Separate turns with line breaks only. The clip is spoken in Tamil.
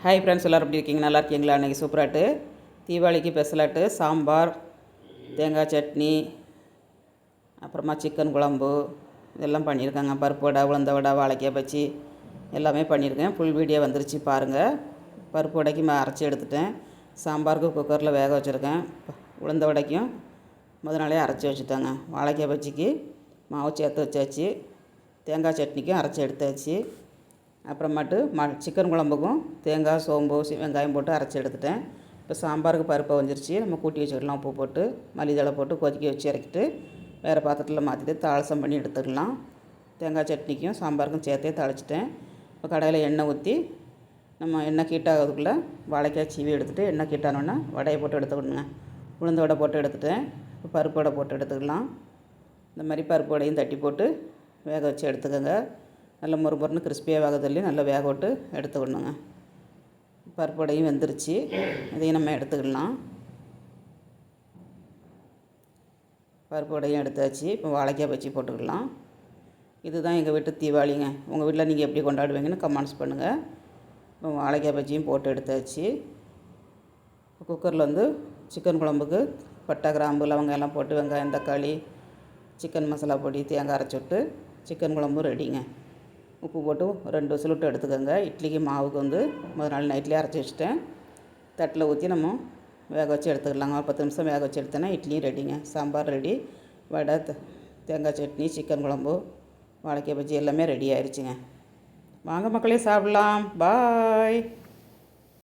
ஹாய் ஃப்ரெண்ட்ஸ், எல்லோரும் எப்படி இருக்கீங்க? நல்லா இருக்கீங்களா? அன்றைக்கி சூப்பராட்டு தீபாவளிக்கு ஸ்பெஷலாட்டு சாம்பார், தேங்காய் சட்னி, அப்புறமா சிக்கன் குழம்பு இதெல்லாம் பண்ணியிருக்காங்க. பருப்பு வடை, உளுந்த வடை, வாழைக்காய் பச்சி எல்லாமே பண்ணியிருக்கேன். ஃபுல் வீடியோ வந்துருச்சு பாருங்கள். பருப்பு வடைக்கு அரைச்சி எடுத்துட்டேன். சாம்பாருக்கு குக்கரில் வேக வச்சுருக்கேன். உளுந்த வடைக்கும் நாளே அரைச்சி வச்சுட்டேங்க. வாழைக்காய் பச்சிக்கு மாவு சேர்த்து வச்சாச்சு. தேங்காய் சட்னிக்கும் அரைச்சி எடுத்தாச்சு. அப்புறமாட்டு சிக்கன் குழம்புக்கும் தேங்காய், சோம்பு, வெங்காயம் போட்டு அரைச்சி எடுத்துட்டேன். இப்போ சாம்பாருக்கு பருப்பை வந்துருச்சு. நம்ம கூட்டி வச்சுக்கலாம். உப்பு போட்டு மல்லித்தழை போட்டு கொதிக்க வச்சு இறக்கிட்டு வேறு பாத்திரத்தில் மாற்றிட்டு தாளசம் பண்ணி எடுத்துக்கலாம். தேங்காய் சட்னிக்கும் சாம்பாருக்கும் சேர்த்தே தாளிச்சிட்டேன். இப்போ கடையில் எண்ணெய் ஊற்றி நம்ம எண்ணெய் ஹீட்டாகிறதுக்குள்ளே வாழைக்காய் சீவி எடுத்துகிட்டு எண்ணெய் ஹீட்டானோன்னா வடையை போட்டு எடுத்துக்கணுங்க. உளுந்த வடை போட்டு எடுத்துட்டேன். இப்போ பருப்பு வடை போட்டு எடுத்துக்கலாம். இந்த மாதிரி பருப்பு வடையும் தட்டி போட்டு வேக வச்சு எடுத்துக்கோங்க. நல்லா மொறுமொறுன்னு கிறிஸ்பியாக வேக தள்ளி நல்லா வேக விட்டு எடுத்துக்கணுங்க. பருப்பு வடையும் வெந்துருச்சு. இதையும் நம்ம எடுத்துக்கலாம். பருப்பு வடையும் எடுத்தாச்சு. இப்போ வாழைக்காய் பச்சி போட்டுக்கலாம். இதுதான் எங்கள் வீட்டு தீபாவளிங்க. உங்கள் வீட்டில் நீங்கள் எப்படி கொண்டாடுவீங்கன்னு கமெண்ட்ஸ் பண்ணுங்கள். இப்போ வாழைக்காய் பச்சியும் போட்டு எடுத்தாச்சு. குக்கரில் சிக்கன் குழம்புக்கு பட்டை, கிராம்பு, லவங்கம் எல்லாம் போட்டு வெங்காயம், தக்காளி, சிக்கன் மசாலா பொடி, தேங்காய் அரைச்சி விட்டு சிக்கன் குழம்பு ரெடிங்க. உப்பு போட்டு 2 விசில் விட்டு எடுத்துக்கோங்க. இட்லிக்கு மாவுக்கு முதல் நாள் நைட்லேயே அரைச்சி வச்சுட்டேன். தட்டில் ஊற்றி நம்ம வேக வச்சு எடுத்துக்கலாங்க. 10 நிமிஷம் வேக வச்சு எடுத்தேன்னா இட்லியும் ரெடிங்க. சாம்பார் ரெடி. வடை, தேங்காய் சட்னி, சிக்கன் குழம்பு, வாழைக்காய் பஜ்ஜி எல்லாமே ரெடி ஆயிடுச்சுங்க. வாங்க மக்களே, சாப்பிட்லாம். பாய்.